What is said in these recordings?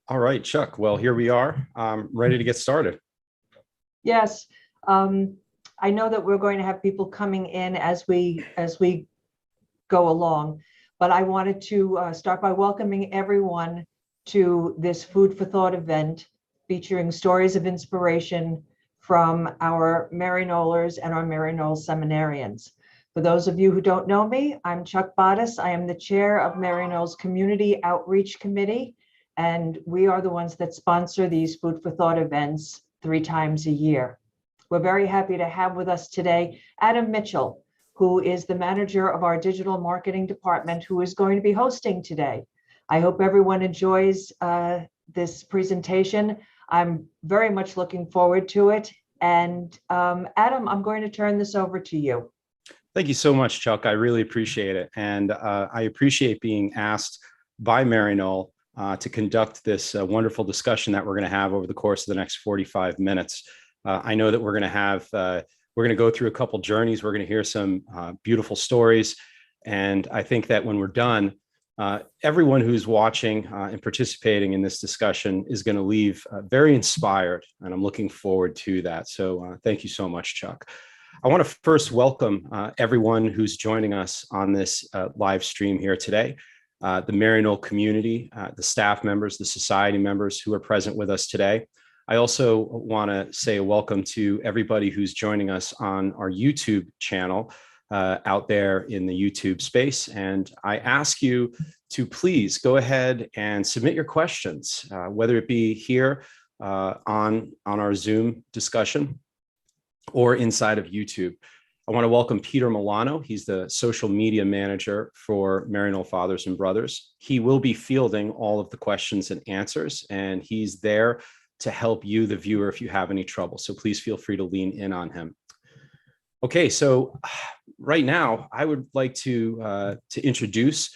All right, Chuck. Well, here we are, ready to get started. Yes, I know that we're going to have people coming in as we go along, but I wanted to start by welcoming everyone to this Food for Thought event featuring stories of inspiration from our Maryknollers and our Maryknoll seminarians. For those of you who don't know me, I'm Chuck Bottis. I am the chair of Maryknoll's Community Outreach Committee, and we are the ones that sponsor these Food for Thought events 3 times a year. We're very happy to have with us today Adam Mitchell, who is the manager of our digital marketing department, who is going to be hosting today. I hope everyone enjoys this presentation. I'm very much looking forward to it. And Adam, I'm going to turn this over to you. Thank you so much, Chuck. I really appreciate it. And I appreciate being asked by Maryknoll to conduct this wonderful discussion that we're going to have over the course of the next 45 minutes. I know that we're going to go through a couple journeys. We're going to hear some beautiful stories. And I think that when we're done, everyone who's watching and participating in this discussion is going to leave very inspired. And I'm looking forward to that. So thank you so much, Chuck. I want to first welcome everyone who's joining us on this live stream here today. The Maryknoll community, the staff members, the society members who are present with us today. I also want to say a welcome to everybody who's joining us on our YouTube channel out there in the YouTube space. And I ask you to please go ahead and submit your questions, whether it be here on our Zoom discussion or inside of YouTube. I want to welcome Peter Milano. He's the social media manager for Maryknoll Fathers and Brothers. He will be fielding all of the questions and answers, and he's there to help you, the viewer, if you have any trouble. So please feel free to lean in on him. Okay, so right now I would like to introduce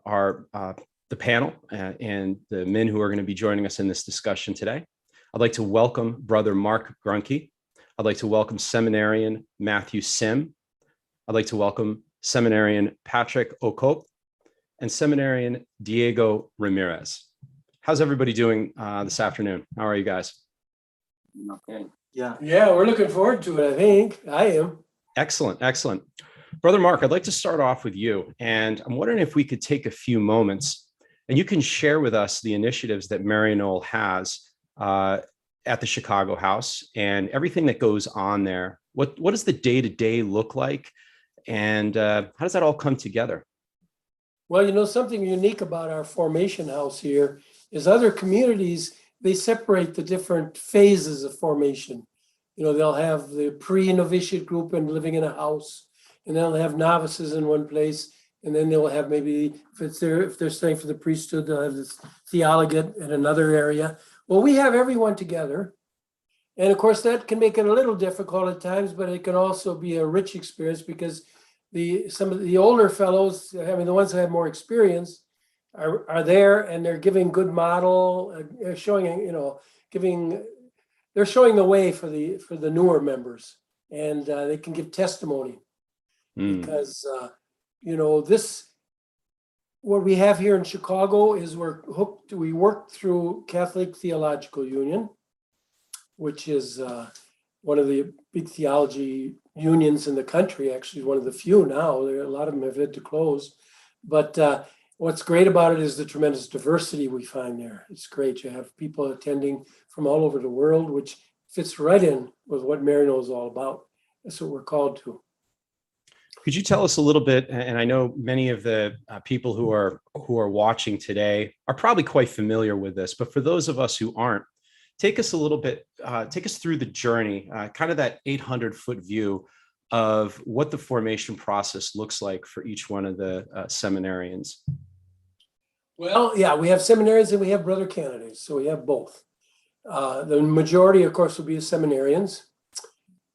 the panel and the men who are going to be joining us in this discussion today. I'd like to welcome Brother Mark Gruenke. I'd like to welcome Seminarian Matthew Sim. I'd like to welcome Seminarian Patrick Okok and Seminarian Diego Ramirez. How's everybody doing this afternoon? How are you guys? Okay. Yeah, we're looking forward to it, I think. I am. Excellent, excellent. Brother Mark, I'd like to start off with you. And I'm wondering if we could take a few moments and you can share with us the initiatives that Maryknoll has at the Chicago House and everything that goes on there. What does the day-to-day look like? And how does that all come together? Well, something unique about our formation house here is other communities, they separate the different phases of formation. They'll have the pre-novitiate group and living in a house, and then they'll have novices in one place, and then they'll have maybe, if they're studying for the priesthood, they'll have this theologate in another area. Well, we have everyone together. And of course, that can make it a little difficult at times, but it can also be a rich experience because some of the older fellows, the ones that have more experience, are there and they're giving good model, showing, they're showing the way for the newer members, and they can give testimony because what we have here in Chicago is we work through Catholic Theological Union, which is one of the big theology unions in the country, actually one of the few now. A lot of them have had to close. But what's great about it is the tremendous diversity we find there. It's great. You have people attending from all over the world, which fits right in with what Maryknoll is all about. That's what we're called to. Could you tell us a little bit, and I know many of the people who are watching today are probably quite familiar with this, but for those of us who aren't, take us through the journey, kind of that 800-foot view of what the formation process looks like for each one of the seminarians. Well, yeah, we have seminarians and we have brother candidates, so we have both. The majority, of course, will be seminarians.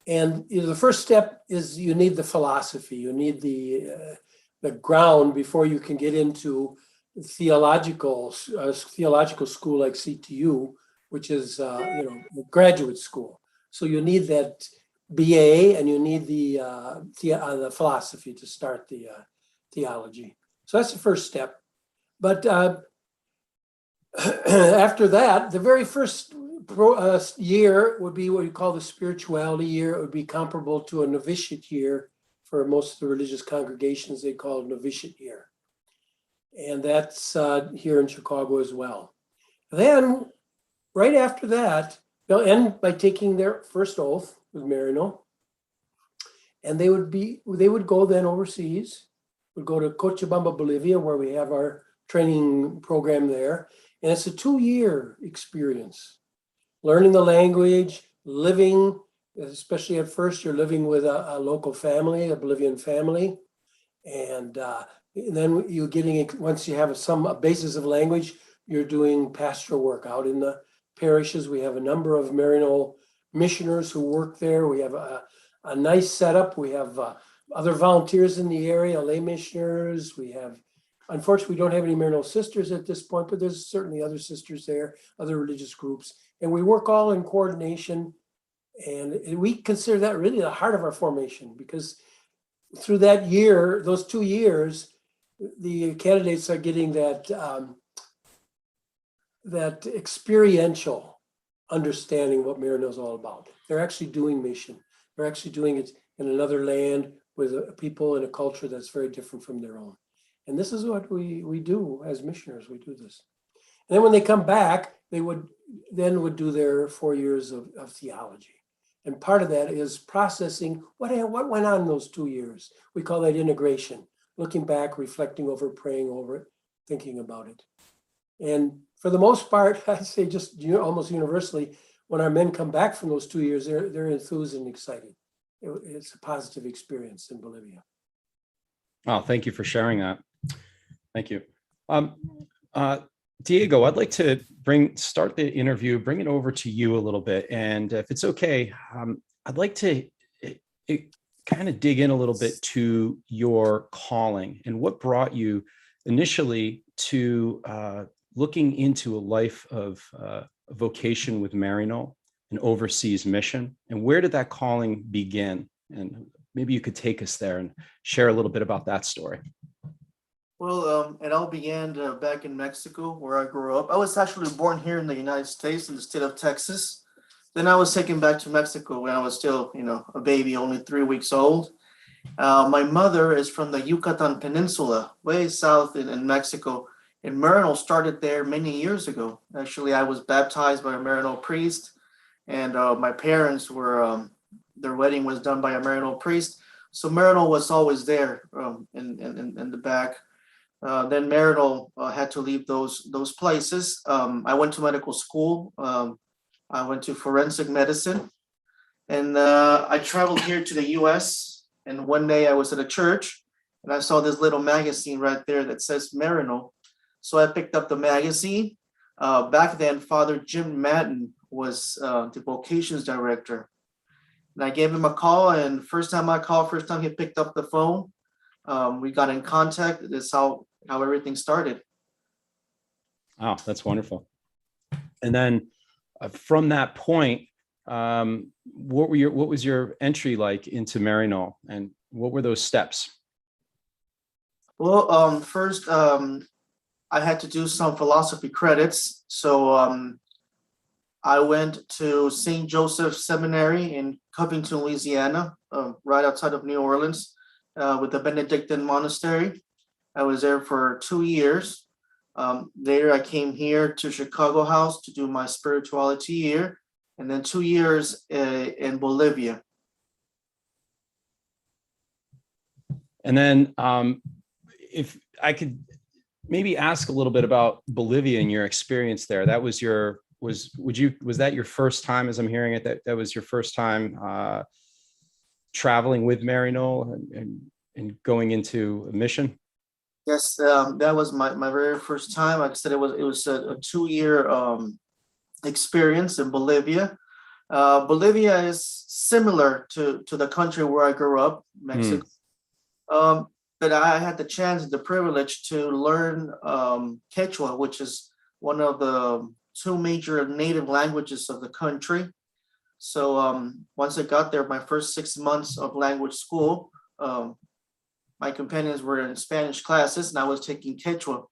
And the first step is you need the philosophy. You need the ground before you can get into theological school like CTU, which is a graduate school. So you need that BA and you need the philosophy to start the theology. So that's the first step. But After that, the very first year would be what you call the spirituality year. It would be comparable to a novitiate year for most of the religious congregations. They call it novitiate year. And that's here in Chicago as well. Then, right after that, they'll end by taking their first oath with Maryknoll. And they would go then overseas, would go to Cochabamba, Bolivia, where we have our training program there. And it's a 2-year experience, learning the language, living, especially at first, you're living with a local family, a Bolivian family. And then you're getting, once you have a basis of language, you're doing pastoral work out in the parishes. We have a number of Maryknoll missioners who work there. We have a nice setup. We have other volunteers in the area, lay missioners. We have, unfortunately, we don't have any Maryknoll sisters at this point, but there's certainly other sisters there, other religious groups. And we work all in coordination. And we consider that really the heart of our formation, because through that year, those 2 years, the candidates are getting that experiential understanding what Maryknoll is all about. They're actually doing mission. They're actually doing it in another land with a people and a culture that's very different from their own. And this is what we do as missioners. We do this. And then when they come back, they would do their 4 years of theology. And part of that is processing what went on in those 2 years. We call that integration, looking back, reflecting over, praying over it, thinking about it. And for the most part, I'd say just almost universally, when our men come back from those 2 years, they're enthused and excited. It's a positive experience in Bolivia. Oh, thank you for sharing that. Thank you. Diego, I'd like to start the interview, bring it over to you a little bit. And if it's okay, I'd like to kind of dig in a little bit to your calling and what brought you initially to looking into a life of vocation with Maryknoll, an overseas mission, and where did that calling begin? And maybe you could take us there and share a little bit about that story. Well, it all began back in Mexico, where I grew up. I was actually born here in the United States, in the state of Texas. Then I was taken back to Mexico when I was still, a baby, only 3 weeks old. My mother is from the Yucatan Peninsula, way south in Mexico. And Maryknoll started there many years ago. Actually, I was baptized by a Maryknoll priest, and my parents were, their wedding was done by a Maryknoll priest. So Maryknoll was always there in the back. Then Maryknoll had to leave those places. I went to medical school. I went to forensic medicine, and I traveled here to the U.S. And one day I was at a church, and I saw this little magazine right there that says Maryknoll. So I picked up the magazine. Back then, Father Jim Madden was the vocations director, and I gave him a call. And first time he picked up the phone. We got in contact. That's how everything started. Oh, that's wonderful. And then from that point, what was your entry like into Maryknoll, and what were those steps? Well, first, I had to do some philosophy credits. So I went to St. Joseph Seminary in Covington, Louisiana, right outside of New Orleans, with the Benedictine monastery. I was there for 2 years. Later, I came here to Chicago House to do my spirituality year, and then 2 years in Bolivia. And then if I could maybe ask a little bit about Bolivia and your experience there. That was was that your first time, as I'm hearing it, that was your first time traveling with Maryknoll and going into a mission? Yes, that was my very first time. Like I said, it was a 2-year experience in Bolivia. Bolivia is similar to the country where I grew up, Mexico. But I had the chance and the privilege to learn Quechua, which is one of the 2 major native languages of the country. So once I got there, my first 6 months of language school, my companions were in Spanish classes, and I was taking Quechua.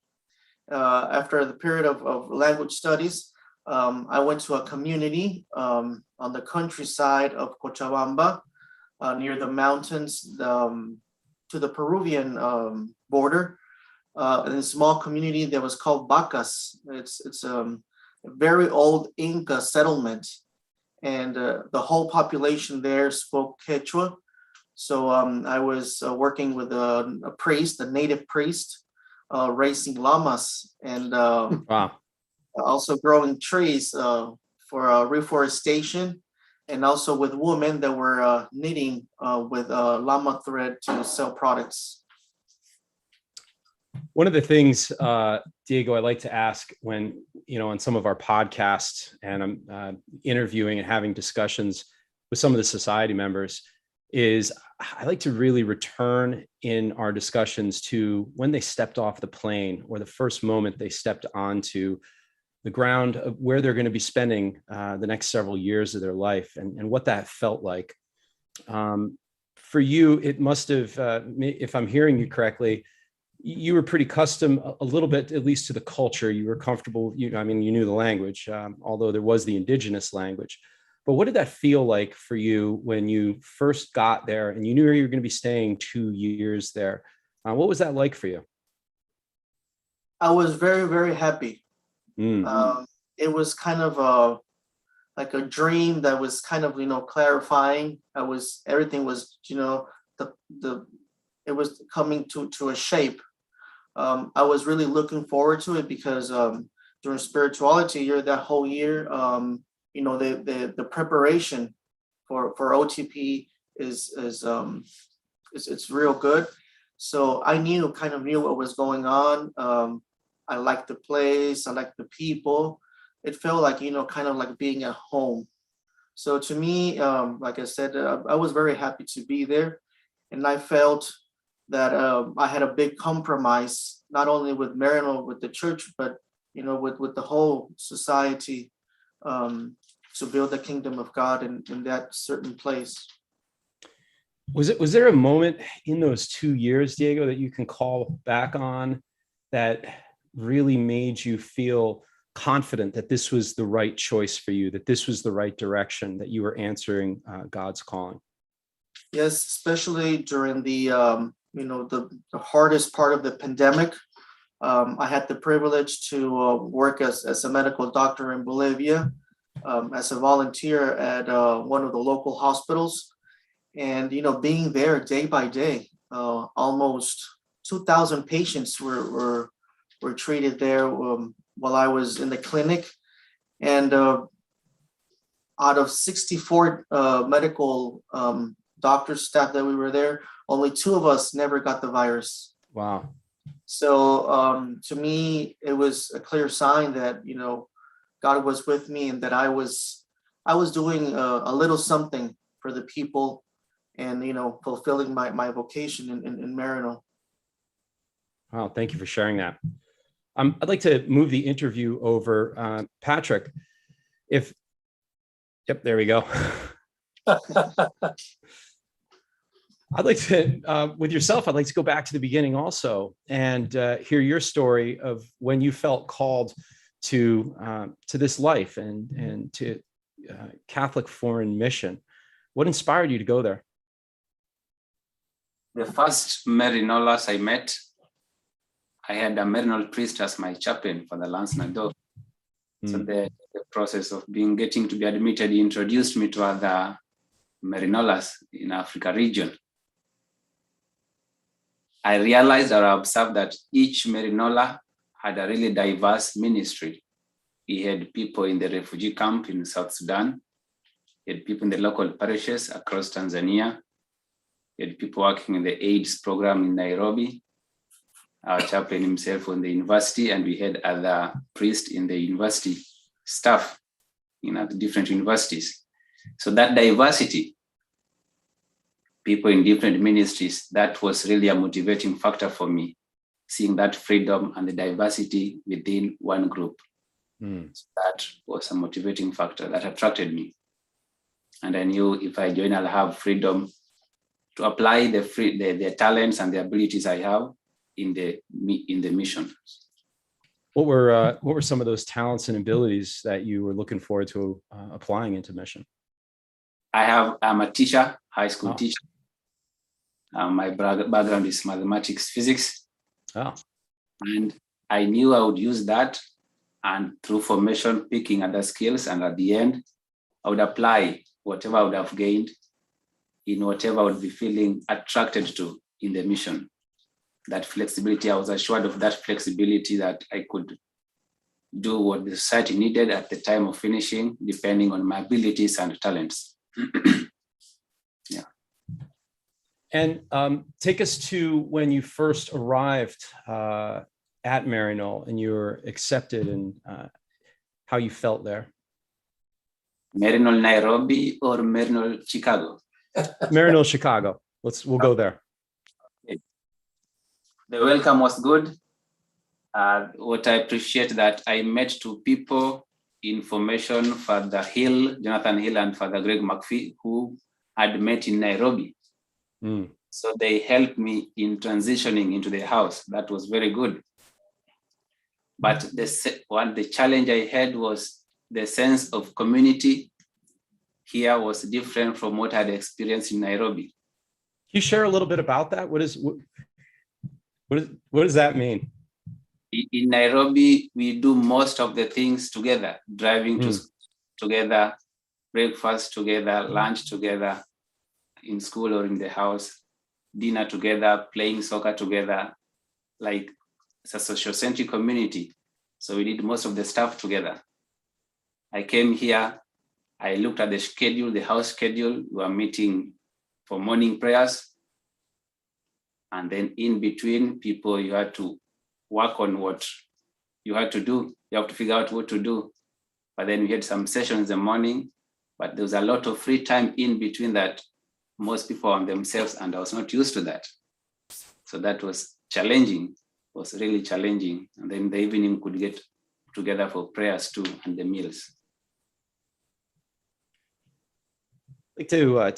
after the period of language studies, I went to a community on the countryside of Cochabamba, near the mountains, to the Peruvian border, in a small community that was called Bacas. It's a very old Inca settlement, and the whole population there spoke Quechua. So I was working with a priest, a native priest, raising llamas, and Wow. also growing trees for reforestation, and also with women that were knitting with llama thread to sell products. One of the things, Diego, I like to ask when, on some of our podcasts and I'm interviewing and having discussions with some of the society members, is I like to really return in our discussions to when they stepped off the plane, or the first moment they stepped onto the ground of where they're going to be spending the next several years of their life, and what that felt like. For you, it must have, if I'm hearing you correctly, you were pretty accustomed a little bit, at least to the culture. You were comfortable. You knew the language, although there was the indigenous language. But what did that feel like for you when you first got there and you knew you were going to be staying 2 years there? What was that like for you? I was very, very happy. Mm. It was kind of like a dream that was kind of, clarifying. Everything was, it was coming to a shape. I was really looking forward to it because during spirituality year, that whole year, the preparation for OTP is it's real good. So I kind of knew what was going on. I liked the place. I liked the people. It felt like, kind of like being at home. So to me, like I said, I was very happy to be there. And I felt that I had a big compromise, not only with Maryknoll, with the church, but, with the whole society, to build the kingdom of God in that certain place. Was there a moment in those 2 years, Diego, that you can call back on that really made you feel confident that this was the right choice for you, that this was the right direction, that you were answering God's calling? Yes, especially during the hardest part of the pandemic. I had the privilege to work as a medical doctor in Bolivia, as a volunteer at one of the local hospitals. And, being there day by day, almost 2,000 patients were treated there while I was in the clinic. And out of 64 medical doctor staff that we were there, only 2 of us never got the virus. Wow. So to me, it was a clear sign that, God was with me, and that I was doing a little something for the people, and, fulfilling my vocation in Maryknoll. Wow. Thank you for sharing that. I'd like to move the interview over. Patrick, yep, there we go. I'd like to, with yourself, I'd like to go back to the beginning also and hear your story of when you felt called to this life and to Catholic foreign mission. What inspired you to go there? The first Maryknollers I met, I had a Maryknoll priest as my chaplain for the Lance Nador. So the process of getting to be admitted, he introduced me to other Maryknollers in Africa region. I realized or observed that each Maryknoller had a really diverse ministry. He had people in the refugee camp in South Sudan. He had people in the local parishes across Tanzania. He had people working in the AIDS program in Nairobi. Our chaplain himself on the university, and we had other priests in the university staff in the different universities. So that diversity, people in different ministries, that was really a motivating factor for me, seeing that freedom and the diversity within one group. So that was a motivating factor that attracted me. And I knew if I join, I'll have freedom to apply the talents and the abilities I have in the mission. what were some of those talents and abilities that you were looking forward to applying into mission? I'm a teacher, high school Oh. teacher. My background is mathematics, physics. Oh, And I knew I would use that, and through formation, picking other skills. And at the end, I would apply whatever I would have gained in whatever I would be feeling attracted to in the mission. That flexibility, I was assured of that flexibility, that I could do what the society needed at the time of finishing, depending on my abilities and talents. Yeah. and take us to when you first arrived at Maryknoll and you were accepted, and how you felt there. Maryknoll, Nairobi, or Maryknoll, Chicago? Maryknoll, Chicago. We'll go there. The welcome was good. What I appreciate that I met two people in formation, Father Hill, Jonathan Hill, and Father Greg McPhee, who had met in Nairobi. Mm. So they helped me in transitioning into the house. That was very good. But the challenge I had was the sense of community here was different from what I had experienced in Nairobi. Can you share a little bit about that? What does that mean? In Nairobi, we do most of the things together, driving to school together, breakfast together, lunch together, in school or in the house, dinner together, playing soccer together. Like, it's a social-centric community. So we did most of the stuff together. I came here, I looked at the schedule, the house schedule. We were meeting for morning prayers. And then in between, people, you had to work on what you had to do. You have to figure out what to do. But then we had some sessions in the morning, but there was a lot of free time in between that most people on themselves, and I was not used to that. So that was challenging, was really challenging. And then the evening could get together for prayers too, and the meals. I'd like to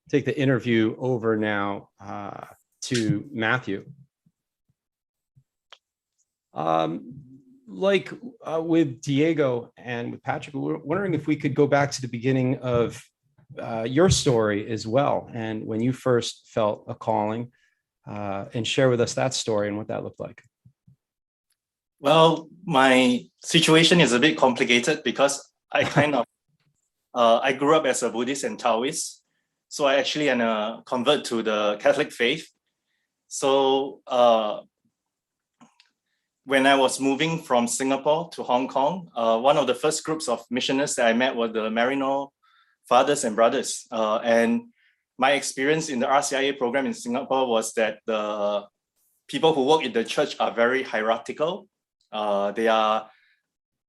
take the interview over now to Matthew. With Diego and with Patrick, we're wondering if we could go back to the beginning of your story as well, and when you first felt a calling, and share with us that story and what that looked like. Well, my situation is a bit complicated because I kind of I grew up as a Buddhist and Taoist, so I actually am a convert to the Catholic faith. So when I was moving from Singapore to Hong Kong, one of the first groups of missioners that I met were the Maryknoll Fathers and Brothers. And my experience in the RCIA program in Singapore was that the people who work in the church are very hierarchical. They are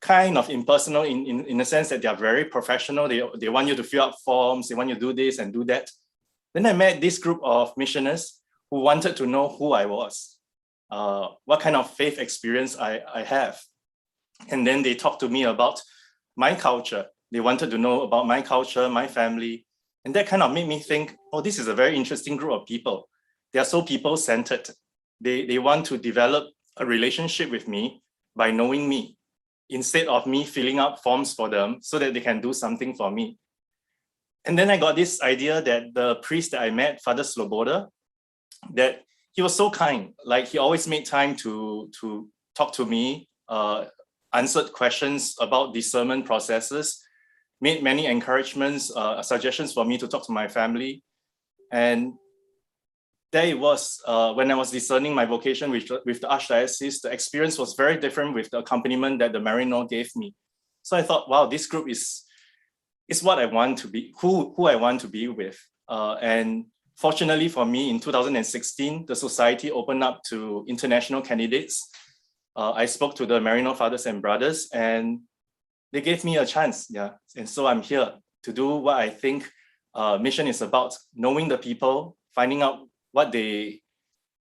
kind of impersonal in the sense that they are very professional. They want you to fill out forms, they want you to do this and do that. Then I met this group of missioners who wanted to know who I was, what kind of faith experience I have. And then they talked to me about my culture. They wanted to know about my culture, my family. And that kind of made me think, oh, this is a very interesting group of people. They are so people-centered. They want to develop a relationship with me by knowing me, instead of me filling out forms for them so that they can do something for me. And then I got this idea that the priest that I met, Father Sloboda, that he was so kind. Like, he always made time to talk to me, answered questions about discernment processes, made many encouragements, suggestions for me to talk to my family. And there it was, when I was discerning my vocation with the Archdiocese, the experience was very different with the accompaniment that the Maryknoll gave me. So I thought, wow, this group is what I want to be, who I want to be with. And fortunately for me, in 2016, the society opened up to international candidates. I spoke to the Maryknoll Fathers and Brothers, and they gave me a chance. Yeah, and so I'm here to do what I think mission is about: knowing the people, finding out what their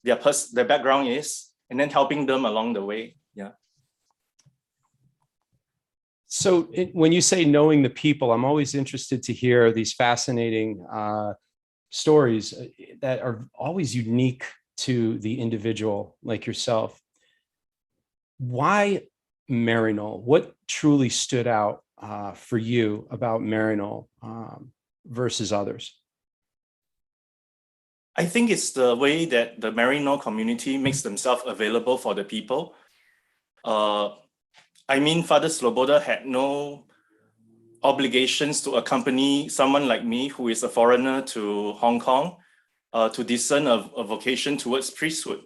background is, and then helping them along the way. Yeah. So when you say knowing the people, I'm always interested to hear these fascinating stories that are always unique to the individual like yourself. why Maryknoll? What truly stood out for you about Maryknoll versus others? I think it's the way that the Maryknoll community makes themselves available for the people. I mean, Father Sloboda had no obligations to accompany someone like me who is a foreigner to Hong Kong to discern a vocation towards priesthood.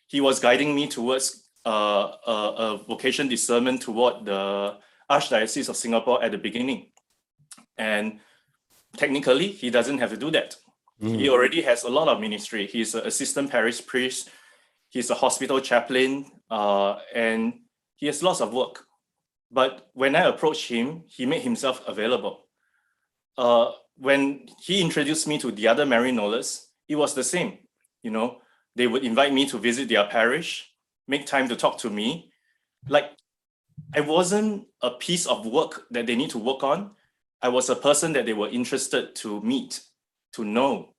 He was guiding me towards a vocation discernment toward the Archdiocese of Singapore at the beginning. And technically, he doesn't have to do that. He already has a lot of ministry. He's an assistant parish priest. He's a hospital chaplain, and he has lots of work. But when I approached him, he made himself available. When he introduced me to the other Maryknollers, it was the same. You know, they would invite me to visit their parish, make time to talk to me. Like, I wasn't a piece of work that they need to work on. I was a person that they were interested to meet, to know.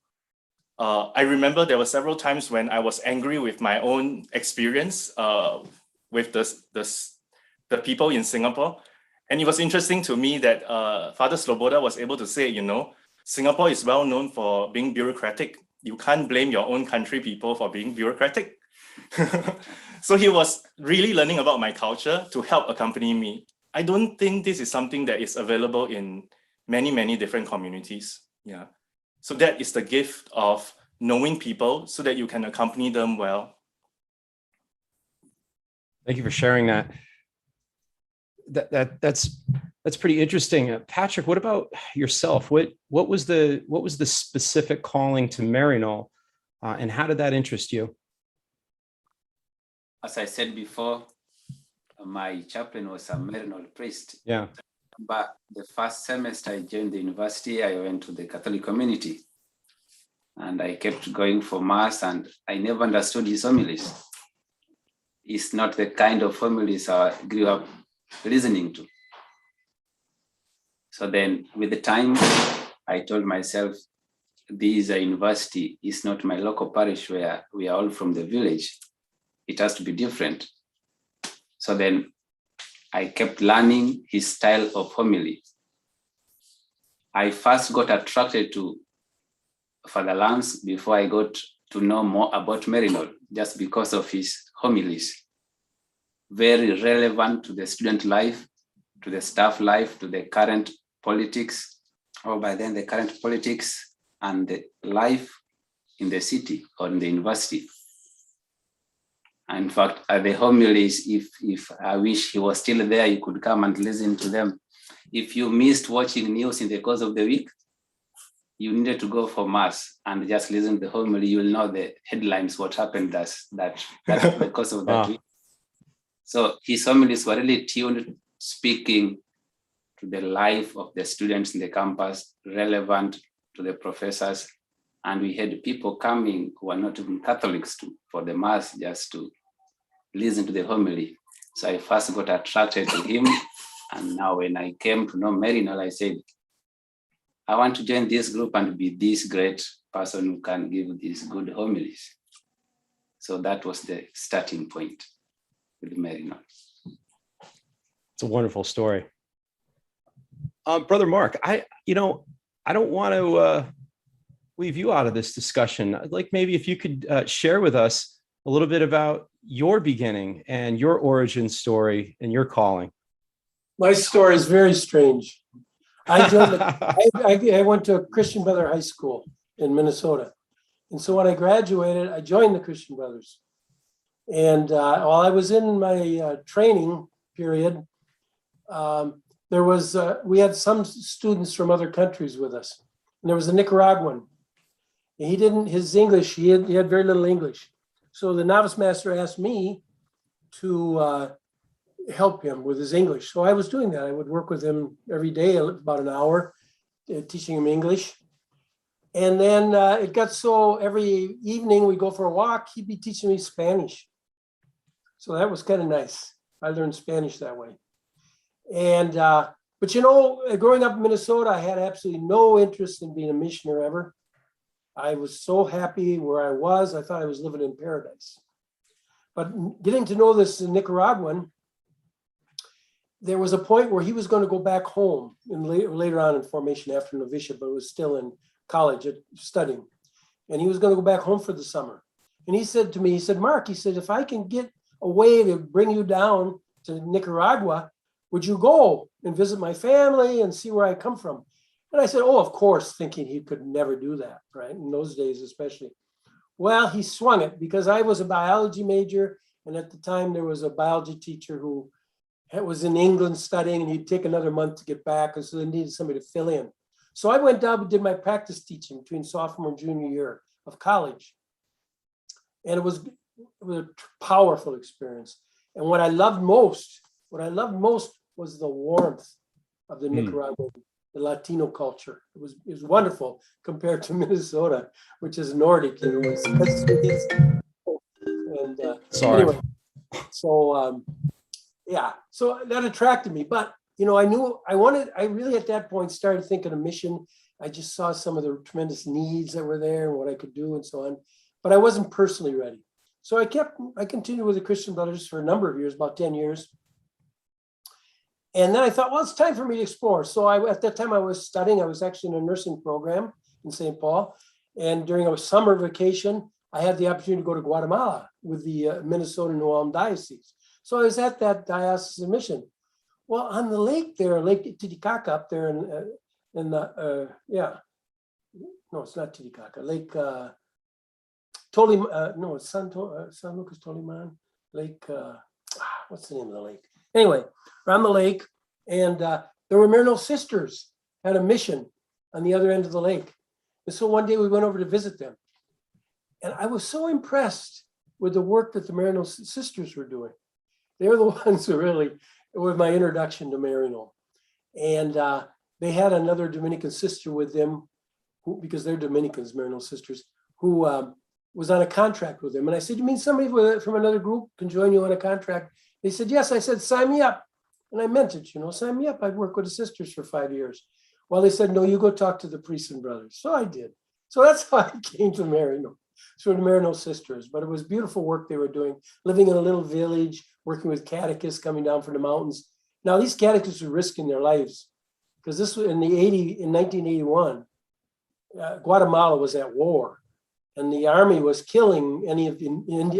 I remember there were several times when I was angry with my own experience with the people in Singapore. And it was interesting to me that Father Sloboda was able to say, you know, Singapore is well known for being bureaucratic. You can't blame your own country people for being bureaucratic. So he was really learning about my culture to help accompany me. I don't think this is something that is available in many, many different communities. Yeah. So that is the gift of knowing people so that you can accompany them well. Thank you for sharing that. That's pretty interesting. Patrick, what about yourself? What was the specific calling to Maryknoll, and how did that interest you? As I said before, my chaplain was a Maryknoll priest. Yeah. But the first semester I joined the university, I went to the Catholic community. And I kept going for Mass, and I never understood his homilies. It's not the kind of homilies I grew up listening to. So then with the time, I told myself, this is a university, it's not my local parish where we are all from the village. It has to be different. So then I kept learning his style of homily. I first got attracted to Father Lance before I got to know more about Maryknoll, just because of his homilies. Very relevant to the student life, to the staff life, to the current politics, or by then the current politics and the life in the city or in the university. And in fact, the homilies, if I wish he was still there, you could come and listen to them. If you missed watching news in the course of the week, you needed to go for Mass and just listen to the homily. You will know the headlines, what happened that because of that week. So his homilies were really tuned, speaking to the life of the students in the campus, relevant to the professors. And we had people coming who were not even Catholics for the Mass, just to listen to the homily. So I first got attracted to him. And now when I came to know Maryknoll, I said, I want to join this group and be this great person who can give these good homilies. So that was the starting point with Maryknoll. It's a wonderful story. Brother Mark, I don't want to leave you out of this discussion. I'd like maybe if you could share with us a little bit about your beginning and your origin story and your calling. My story is very strange. I went to a Christian Brother high school in Minnesota. And so when I graduated, I joined the Christian Brothers. And while I was in my training period, we had some students from other countries with us. And there was a Nicaraguan. He had very little English. So the novice master asked me to help him with his English. So I was doing that. I would work with him every day, about an hour, teaching him English. And then it got so every evening we go for a walk, he'd be teaching me Spanish. So that was kind of nice. I learned Spanish that way. And, but growing up in Minnesota, I had absolutely no interest in being a missioner ever. I was so happy where I was. I thought I was living in paradise. But getting to know this Nicaraguan, there was a point where he was going to go back home and later on in formation after novitiate, but was still in college studying. And he was going to go back home for the summer. And he said to me, he said, Mark, he said, if I can get a way to bring you down to Nicaragua, would you go and visit my family and see where I come from? And I said, oh, of course, thinking he could never do that, right? In those days, especially. Well, he swung it because I was a biology major. And at the time there was a biology teacher who was in England studying, and he'd take another month to get back. And so they needed somebody to fill in. So I went down and did my practice teaching between sophomore and junior year of college. And it was a powerful experience. And what I loved most was the warmth of the Nicaraguan, the Latino culture. It was wonderful compared to Minnesota, which is Nordic. You know, Sorry. Anyway, so yeah, so that attracted me. But you know, I really at that point started thinking of mission. I just saw some of the tremendous needs that were there and what I could do and so on. But I wasn't personally ready. So I continued with the Christian Brothers for a number of years, about 10 years. And then I thought, well, it's time for me to explore. So at that time I was studying, I was actually in a nursing program in St. Paul. And during a summer vacation, I had the opportunity to go to Guatemala with the Minnesota New Ulm Diocese. So I was at that diocesan mission. Well, on the lake there, Lake Titicaca up there in the, no, it's not Titicaca, Lake no, it's San Lucas Toliman, Lake, what's the name of the lake? Anyway, we're on the lake, and there were Maryknoll sisters had a mission on the other end of the lake. And so one day we went over to visit them. And I was so impressed with the work that the Maryknoll sisters were doing. They're the ones who really were my introduction to Maryknoll. And they had another Dominican sister with them, because they're Dominicans, Maryknoll sisters, who was on a contract with them. And I said, you mean somebody from another group can join you on a contract? They said, yes. I said, sign me up. And I meant it, you know, sign me up. I'd worked with the sisters for 5 years. Well, they said, no, you go talk to the priests and brothers. So I did. So that's how I came to Maryknoll, through the Maryknoll sisters. But it was beautiful work they were doing, living in a little village, working with catechists coming down from the mountains. Now, these catechists were risking their lives, because this was in 1981, Guatemala was at war, and the army was killing any of the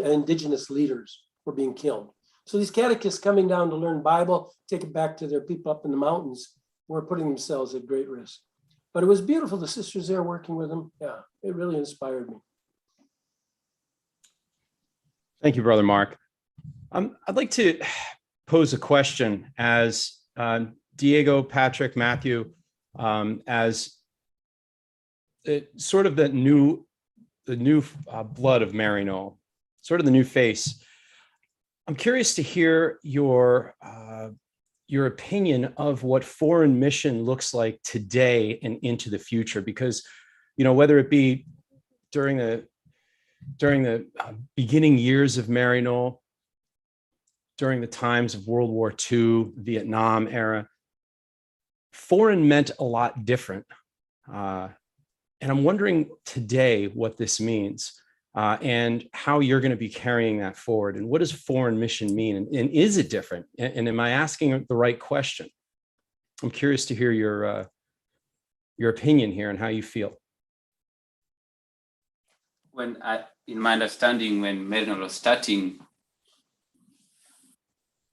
indigenous leaders were being killed. So these catechists coming down to learn Bible, take it back to their people up in the mountains, were putting themselves at great risk. But it was beautiful, the sisters there working with them. Yeah, it really inspired me. Thank you, Brother Mark. I'd like to pose a question as Diego, Patrick, Matthew, as sort of the new blood of Maryknoll, sort of the new face. I'm curious to hear your opinion of what foreign mission looks like today and into the future, because, you know, whether it be during the beginning years of Maryknoll, during the times of World War II, Vietnam era, foreign meant a lot different. And I'm wondering today what this means and how you're going to be carrying that forward. And what does foreign mission mean? And is it different? And am I asking the right question? I'm curious to hear your opinion here and how you feel. In my understanding, when Maryknoll was starting,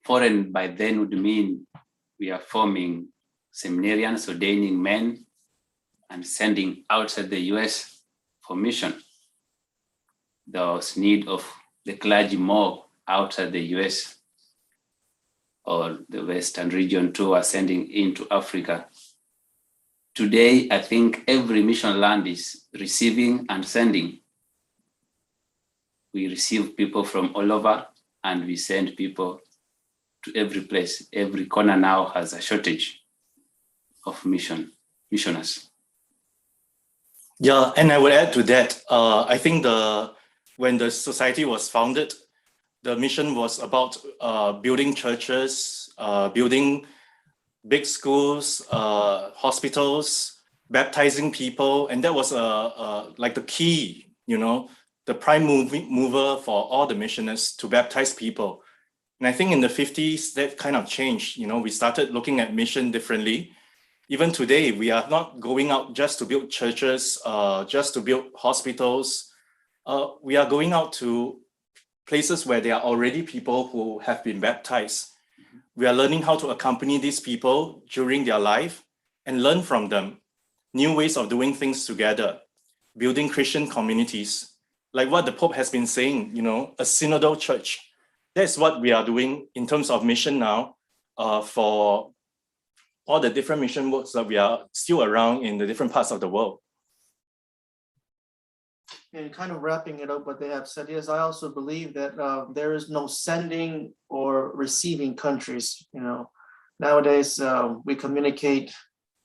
foreign by then would mean we are forming seminarians, ordaining men, and sending outside the US for mission. There was need of the clergy more outside the US or the Western region too, are sending into Africa. Today, I think every mission land is receiving and sending. We receive people from all over and we send people to every place. Every corner now has a shortage of missioners. Yeah, and I would add to that. I think when the society was founded, the mission was about building churches, building big schools, hospitals, baptizing people, and that was like the key, you know, the prime mover for all the missioners to baptize people. And I think in the 50s, that kind of changed. We started looking at mission differently. Even today, we are not going out just to build churches, just to build hospitals. We are going out to places where there are already people who have been baptized. We are learning how to accompany these people during their life and learn from them new ways of doing things together, building Christian communities. Like what the Pope has been saying, a synodal church. That's what we are doing in terms of mission now for all the different mission works that we are still around in the different parts of the world. And kind of wrapping it up what they have said, yes, I also believe that there is no sending or receiving countries. Nowadays we communicate,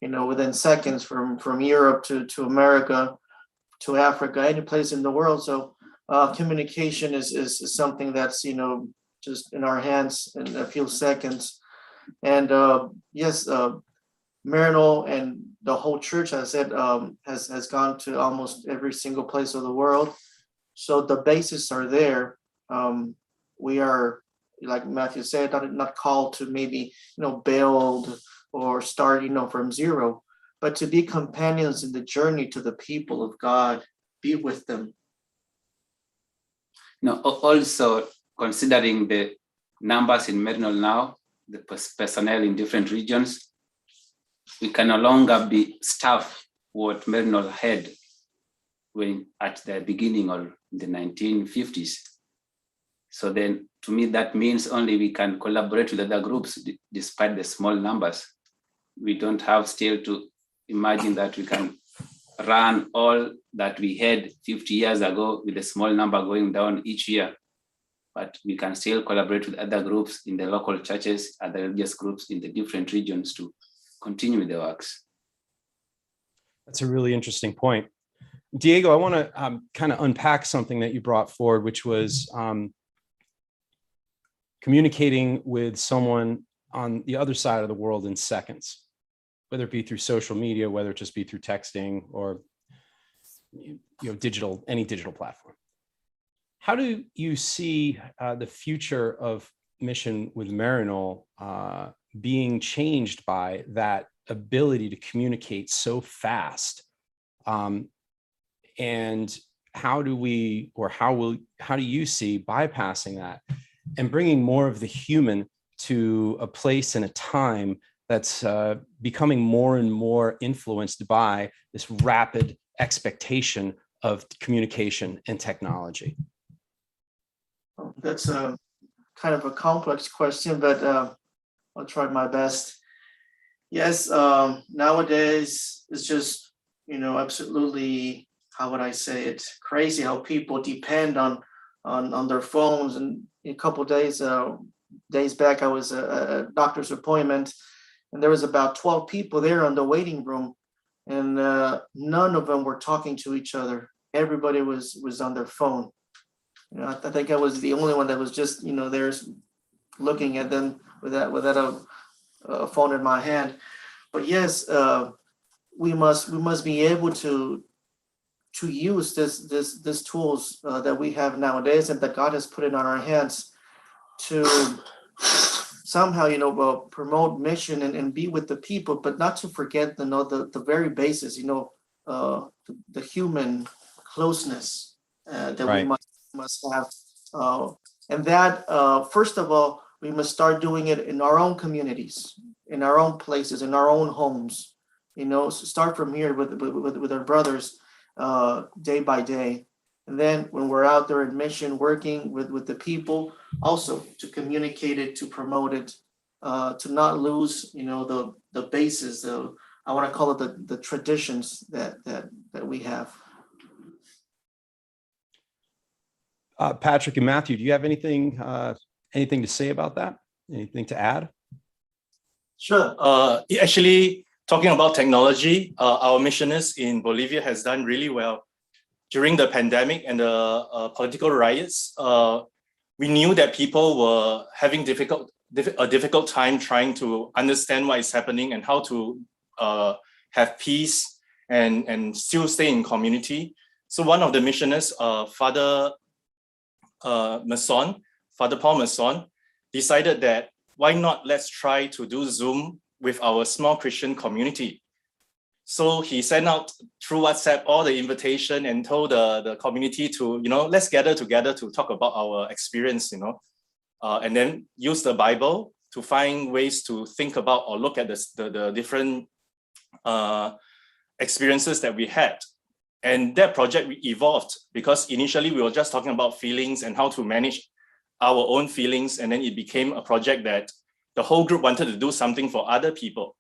within seconds from Europe to America, to Africa, any place in the world. So communication is something that's, just in our hands in a few seconds. And yes, Maryknoll and the whole church, as I said, has gone to almost every single place of the world. So the bases are there. We are, like Matthew said, not called to maybe, build or start, from zero, but to be companions in the journey to the people of God, be with them. Also considering the numbers in Maryknoll now, the personnel in different regions, we can no longer be staff what Maryknoll had when at the beginning of the 1950s. So then, to me, that means only we can collaborate with other groups despite the small numbers. We don't have still to imagine that we can run all that we had 50 years ago with a small number going down each year. But we can still collaborate with other groups in the local churches, other religious groups in the different regions to continue with the works. That's a really interesting point. Diego, I want to kind of unpack something that you brought forward, which was communicating with someone on the other side of the world in seconds, whether it be through social media, whether it just be through texting or any digital platform. How do you see the future of mission with Maryknoll being changed by that ability to communicate so fast? And how do you see bypassing that and bringing more of the human to a place and a time that's becoming more and more influenced by this rapid expectation of communication and technology? That's a kind of a complex question, but I'll try my best. Yes, nowadays it's just, absolutely, how would I say it, crazy how people depend on their phones. And a couple of days back, I was at a doctor's appointment, and there was about 12 people there in the waiting room, and none of them were talking to each other. Everybody was on their phone. I think I was the only one that was just, there looking at them with a phone in my hand. But yes, we must be able to use this tools that we have nowadays and that God has put in on our hands to somehow, promote mission and be with the people, but not to forget, the very basis, the human closeness that Right. we must have. And that, first of all, we must start doing it in our own communities, in our own places, in our own homes. Start from here with our brothers day by day. And then when we're out there in mission, working with the people, also to communicate it, to promote it, to not lose, the basis, I want to call it the traditions that we have. Patrick and Matthew, do you have anything to say about that? Anything to add? Sure. Actually, talking about technology, our missioners in Bolivia has done really well. During the pandemic and the political riots, we knew that people were having a difficult time trying to understand what is happening and how to have peace and still stay in community. So one of the missioners, Father Paul Masson, decided that why not let's try to do Zoom with our small Christian community. So he sent out through WhatsApp all the invitation and told the community to, let's gather together to talk about our experience, and then use the Bible to find ways to think about or look at the different experiences that we had. And that project evolved because initially we were just talking about feelings and how to manage our own feelings. And then it became a project that the whole group wanted to do something for other people.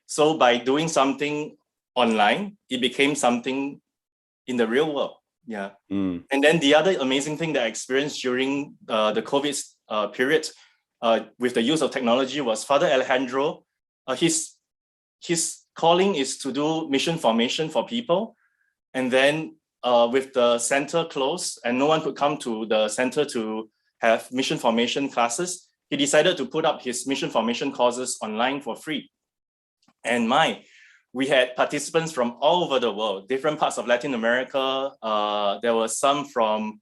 So by doing something online, it became something in the real world. Yeah. And then the other amazing thing that I experienced during the COVID period with the use of technology was Father Alejandro. His calling is to do mission formation for people. And then with the center closed and no one could come to the center to have mission formation classes, he decided to put up his mission formation courses online for free. And we had participants from all over the world, different parts of Latin America. There were some from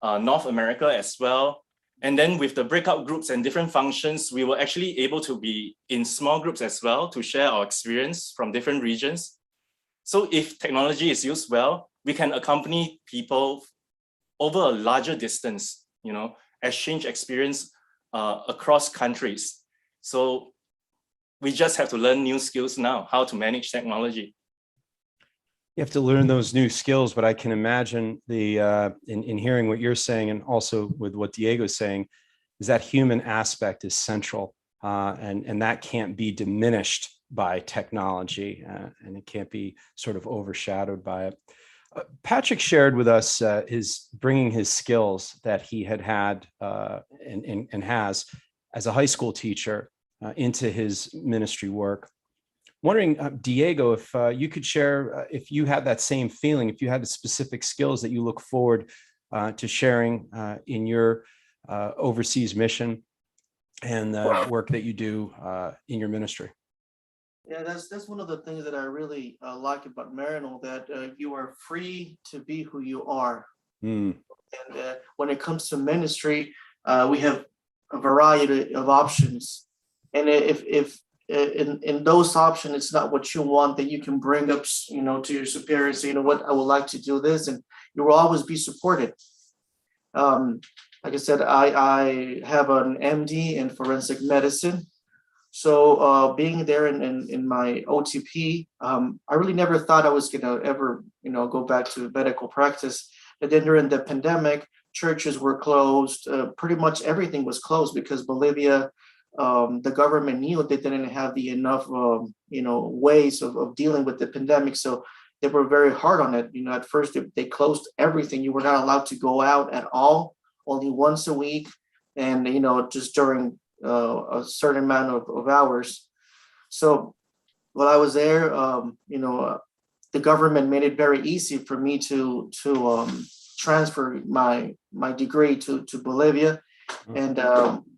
North America as well. And then with the breakout groups and different functions, we were actually able to be in small groups as well to share our experience from different regions. So if technology is used well, we can accompany people over a larger distance, exchange experience across countries. So we just have to learn new skills now, how to manage technology. You have to learn those new skills, but I can imagine in hearing what you're saying and also with what Diego's saying, is that human aspect is central, and that can't be diminished by technology, and it can't be sort of overshadowed by it. Patrick shared with us his bringing his skills that he had and has as a high school teacher into his ministry work. Wondering, Diego, if you could share if you had that same feeling, if you had the specific skills that you look forward to sharing in your overseas mission and the work that you do in your ministry. Yeah, that's one of the things that I really like about Maryknoll, that you are free to be who you are. And when it comes to ministry, we have a variety of options. And if in those options, it's not what you want, that you can bring up, to your superiors, say, what, I would like to do this, and you will always be supported. Like I said, I have an MD in forensic medicine. So being there in my OTP, I really never thought I was going to ever, go back to medical practice. But then during the pandemic, churches were closed. Pretty much everything was closed because Bolivia, the government knew they didn't have the enough, ways of dealing with the pandemic. So they were very hard on it. At first they closed everything. You were not allowed to go out at all, only once a week. And, just during a certain amount of hours. So while I was there, the government made it very easy for me to transfer my degree to Bolivia. And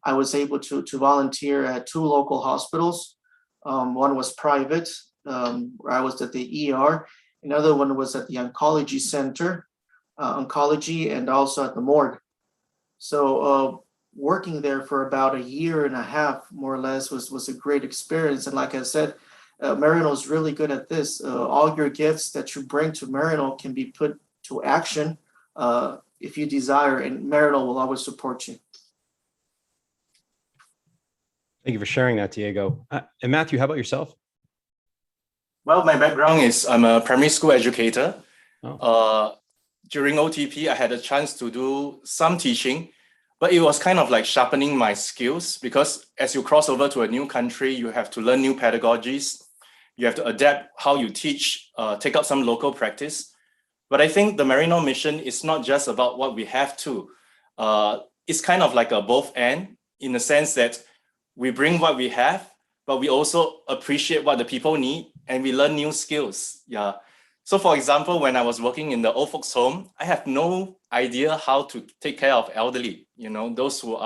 I was able to volunteer at 2 local hospitals. One was private, where I was at the ER. Another one was at the oncology center, oncology, and also at the morgue. So working there for about 1.5 years, more or less, was a great experience. And like I said, Maryknoll is really good at this. All your gifts that you bring to Maryknoll can be put to action if you desire, and Maryknoll will always support you. Thank you for sharing that, Diego. And Matthew, how about yourself? Well, my background is I'm a primary school educator. During OTP, I had a chance to do some teaching, but it was kind of like sharpening my skills, because as you cross over to a new country, you have to learn new pedagogies. You have to adapt how you teach, take up some local practice. But I think the Maryknoll mission is not just about what we have to. It's kind of like a both and, in the sense that we bring what we have, but we also appreciate what the people need, and we learn new skills. Yeah. So for example, when I was working in the old folks home, I have no idea how to take care of elderly, those who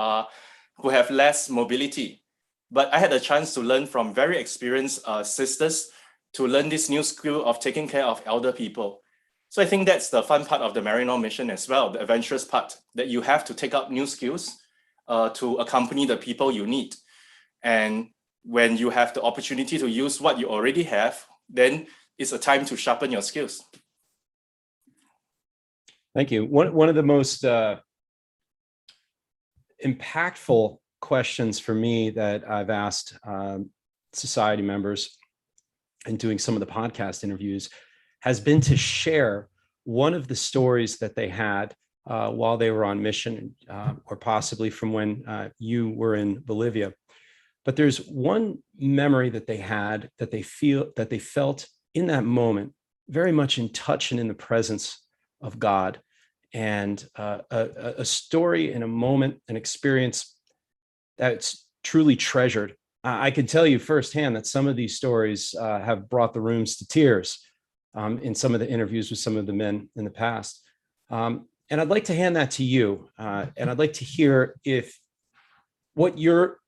have less mobility. But I had a chance to learn from very experienced sisters to learn this new skill of taking care of elder people. So I think that's the fun part of the Maryknoll mission as well, the adventurous part, that you have to take up new skills to accompany the people you need. And when you have the opportunity to use what you already have, then it's a time to sharpen your skills. Thank you. One of the most impactful questions for me that I've asked society members and doing some of the podcast interviews has been to share one of the stories that they had while they were on mission, or possibly from when you were in Bolivia. But there's one memory that they had that they felt in that moment very much in touch and in the presence of God, and a story and a moment, an experience that's truly treasured. I can tell you firsthand that some of these stories have brought the rooms to tears in some of the interviews with some of the men in the past. And I'd like to hand that to you. And I'd like to hear what your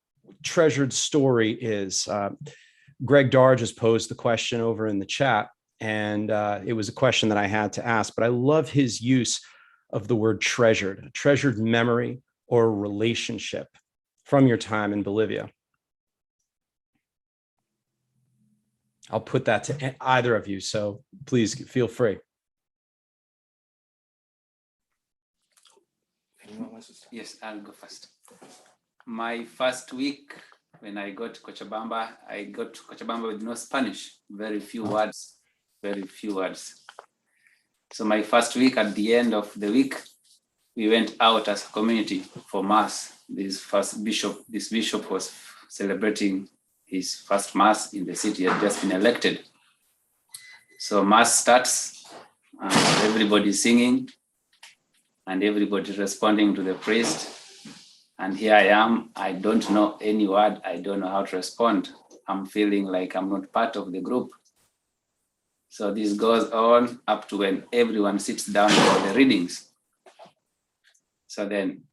treasured story is. Greg Darge has posed the question over in the chat, and it was a question that I had to ask, but I love his use of the word treasured, a treasured memory or a relationship from your time in Bolivia. I'll put that to either of you, so please feel free. Yes, I'll go first. My first week when I got to Cochabamba with no Spanish, very few words. So my first week, at the end of the week, we went out as a community for Mass. This bishop was celebrating his first Mass in the city. He had just been elected. So Mass starts, and everybody singing, and everybody responding to the priest. And here I am, I don't know any word, I don't know how to respond. I'm feeling like I'm not part of the group. So this goes on up to when everyone sits down for the readings. So then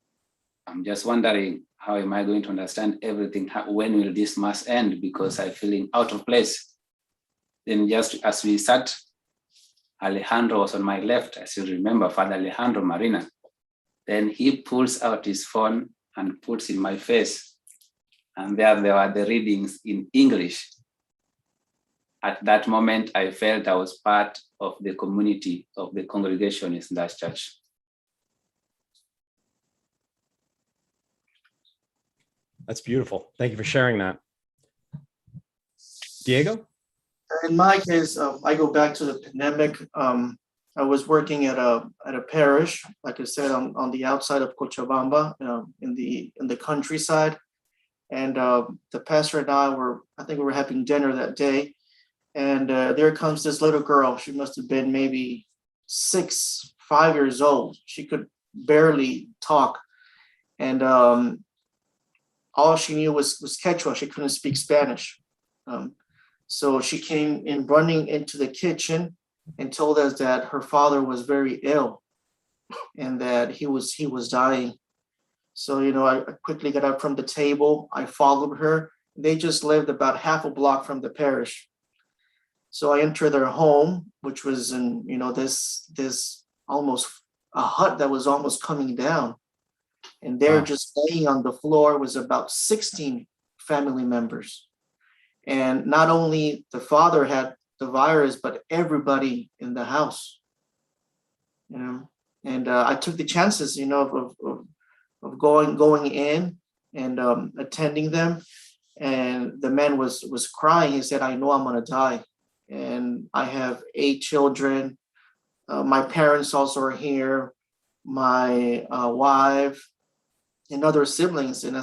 I'm just wondering, how am I going to understand everything? When will this Mass end? Because I'm feeling out of place. Then just as we sat, Alejandro was on my left. I still remember Father Alejandro Marina. Then he pulls out his phone and puts in my face. And there were the readings in English. At that moment, I felt I was part of the community, of the congregation in that church. That's beautiful. Thank you for sharing that. Diego? In my case, I go back to the pandemic. I was working at a parish, like I said, on the outside of Cochabamba, in the countryside. And the pastor and I we were having dinner that day. And there comes this little girl. She must have been maybe 5 years old. She could barely talk. And all she knew was Quechua. She couldn't speak Spanish. So she came in running into the kitchen and told us that her father was very ill and that he was dying. So, I quickly got up from the table. I followed her. They just lived about half a block from the parish. So I entered their home, which was in, this almost a hut that was almost coming down. And there, just laying on the floor, was about 16 family members. And not only the father had the virus, but everybody in the house, And I took the chances, of going in and attending them. And the man was crying. He said, "I know I'm gonna die, and I have 8 children. My parents also are here, my wife, and other siblings." And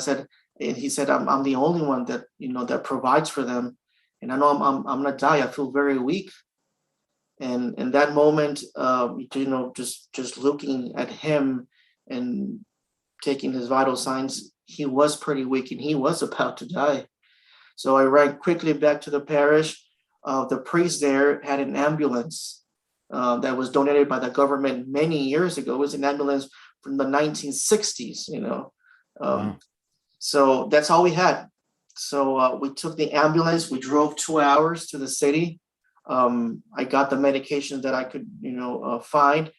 he said, "I'm the only one that that provides for them, and I know I'm gonna die. I feel very weak." And in that moment, just looking at him and taking his vital signs, he was pretty weak and he was about to die. So I ran quickly back to the parish. The priest there had an ambulance that was donated by the government many years ago. It was an ambulance from the 1960s, Wow. So that's all we had. So we took the ambulance. We drove 2 hours to the city. I got the medication that I could, find.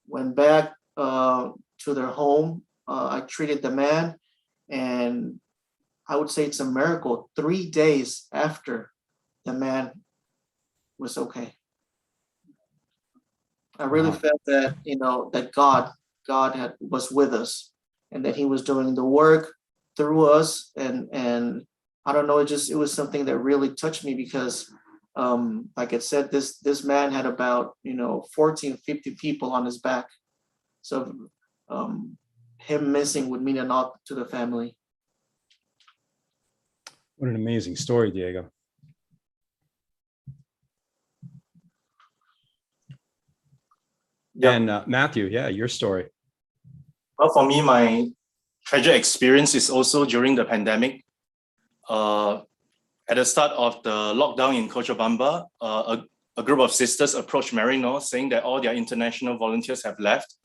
Went back to their home. I treated the man, and I would say it's a miracle. 3 days after, the man was okay. I really felt that, that God was with us, and that He was doing the work through us. And I don't know, it was something that really touched me, because like I said, this man had about 14, 50 people on his back. So him missing would mean a lot to the family. What an amazing story, Diego. Yeah. And Matthew, yeah, your story. Well, for me, my tragic experience is also during the pandemic. At the start of the lockdown in Cochabamba, a group of sisters approached Maryknoll saying that all their international volunteers have left,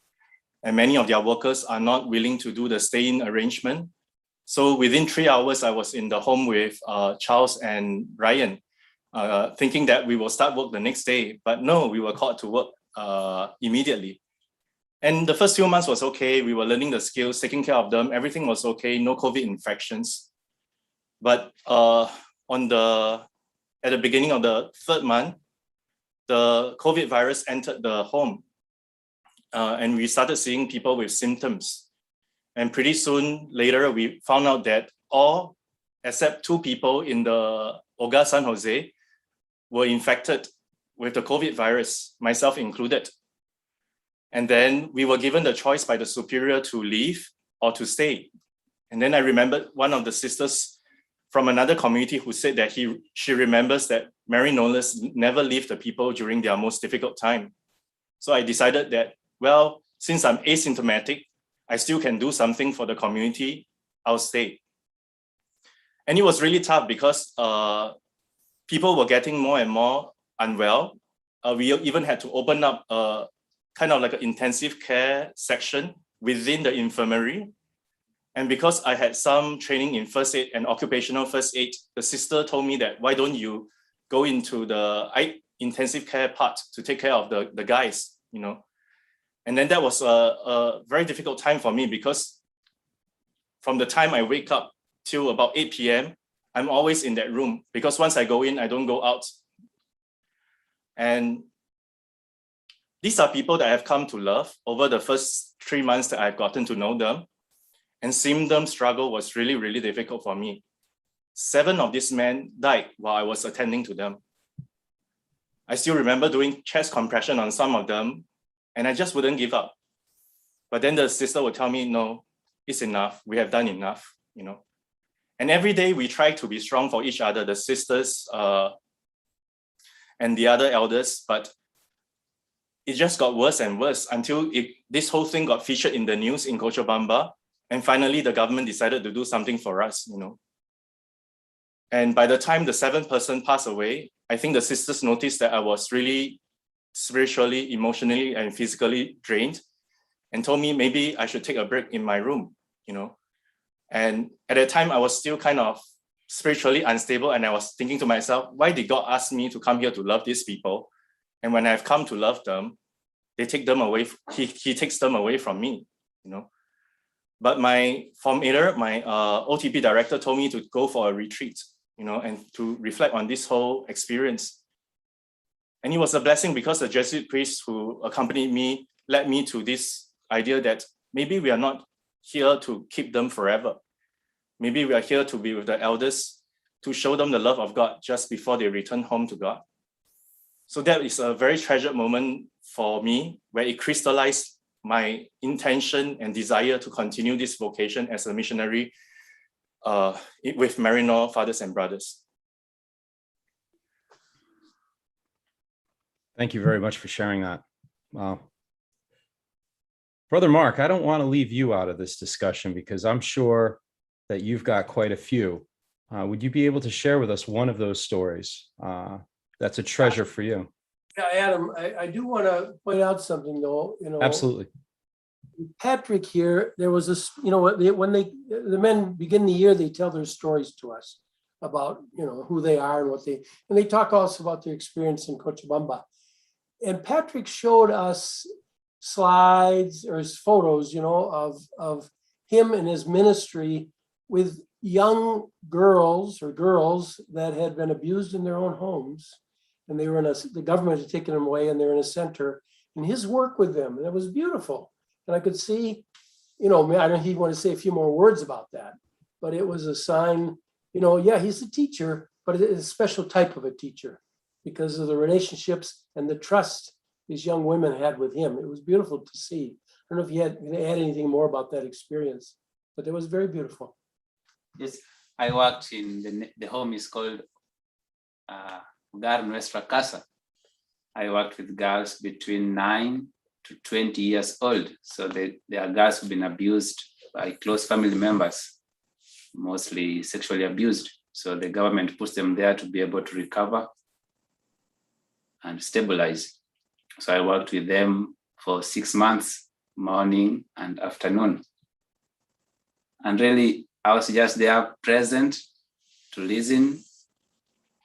and many of their workers are not willing to do the stay-in arrangement. So within 3 hours, I was in the home with Charles and Ryan, thinking that we will start work the next day. But no, we were called to work immediately. And the first few months was okay. We were learning the skills, taking care of them. Everything was okay, no COVID infections. But at the beginning of the 3rd month, the COVID virus entered the home. And we started seeing people with symptoms. And pretty soon later, we found out that all except 2 people in the Hogar San Jose were infected with the COVID virus, myself included. And then we were given the choice by the superior to leave or to stay. And then I remembered one of the sisters from another community who said that she remembers that Maryknollers never leave the people during their most difficult time. So I decided that, well, since I'm asymptomatic, I still can do something for the community, I'll stay. And it was really tough because people were getting more and more unwell. We even had to open up kind of like an intensive care section within the infirmary. And because I had some training in first aid and occupational first aid, the sister told me that, why don't you go into the intensive care part to take care of the guys, And then that was a very difficult time for me, because from the time I wake up till about 8 p.m., I'm always in that room, because once I go in, I don't go out. And these are people that I've come to love over the first 3 months that I've gotten to know them. And seeing them struggle was really, really difficult for me. 7 of these men died while I was attending to them. I still remember doing chest compression on some of them, and I just wouldn't give up. But then the sister would tell me, no, it's enough. We have done enough, And every day we try to be strong for each other, the sisters and the other elders, but it just got worse and worse until this whole thing got featured in the news in Cochabamba. And finally, the government decided to do something for us, And by the time the 7th person passed away, I think the sisters noticed that I was really spiritually, emotionally, and physically drained, and told me maybe I should take a break in my room, And at that time, I was still kind of spiritually unstable, and I was thinking to myself, why did God ask me to come here to love these people? And when I've come to love them, they take them away. He takes them away from me, But my formator, my OTP director, told me to go for a retreat, and to reflect on this whole experience. And it was a blessing, because the Jesuit priest who accompanied me led me to this idea that maybe we are not here to keep them forever. Maybe we are here to be with the elders, to show them the love of God just before they return home to God. So that is a very treasured moment for me, where it crystallized my intention and desire to continue this vocation as a missionary with Maryknoll Fathers and Brothers. Thank you very much for sharing that. Wow. Brother Mark, I don't want to leave you out of this discussion, because I'm sure that you've got quite a few. Would you be able to share with us one of those stories? That's a treasure for you. Yeah, Adam, I do want to point out something, though. Absolutely. Patrick here, there was this, when the men begin the year, they tell their stories to us. about, who they are and they talk also about their experience in Cochabamba. And Patrick showed us slides or his photos, of him and his ministry with young girls that had been abused in their own homes. And they were the government had taken them away and they were in a center, and his work with them. And it was beautiful. And I could see, I don't know if he wanted to say a few more words about that, but it was a sign, he's a teacher, but it's a special type of a teacher because of the relationships and the trust these young women had with him. It was beautiful to see. I don't know if you had to add anything more about that experience, but it was very beautiful. Yes, I worked in the home is called Hogar Nuestra Casa. I worked with girls between 9 to 20 years old. So they are girls who've been abused by close family members, mostly sexually abused. So the government puts them there to be able to recover and stabilize. So I worked with them for 6 months, morning and afternoon. And really, I was just there present to listen.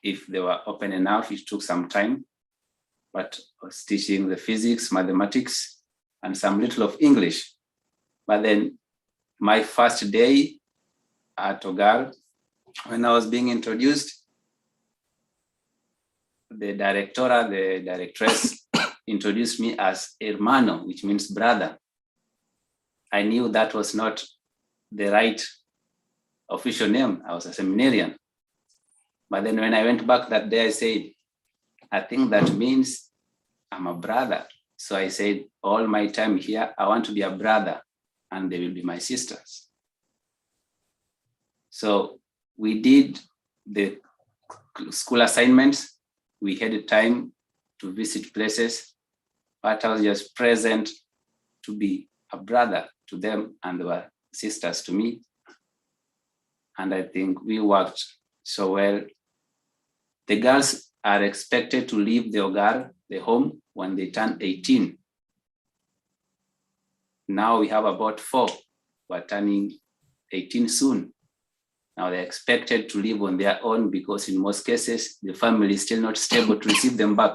If they were open enough, it took some time, but I was teaching the physics, mathematics, and some little of English. But then my first day at Hogar, when I was being introduced, the directress introduced me as hermano, which means brother. I knew that was not the right official name. I was a seminarian. But then when I went back that day, I said, I think that means I'm a brother. So I said, all my time here, I want to be a brother, and they will be my sisters. So we did the school assignments. We had time to visit places, but I was just present to be a brother to them, and they were sisters to me. And I think we worked so well. The girls are expected to leave the Hogar, the home, when they turn 18. Now we have about 4 who are turning 18 soon. Now they're expected to live on their own because in most cases, the family is still not stable to receive them back.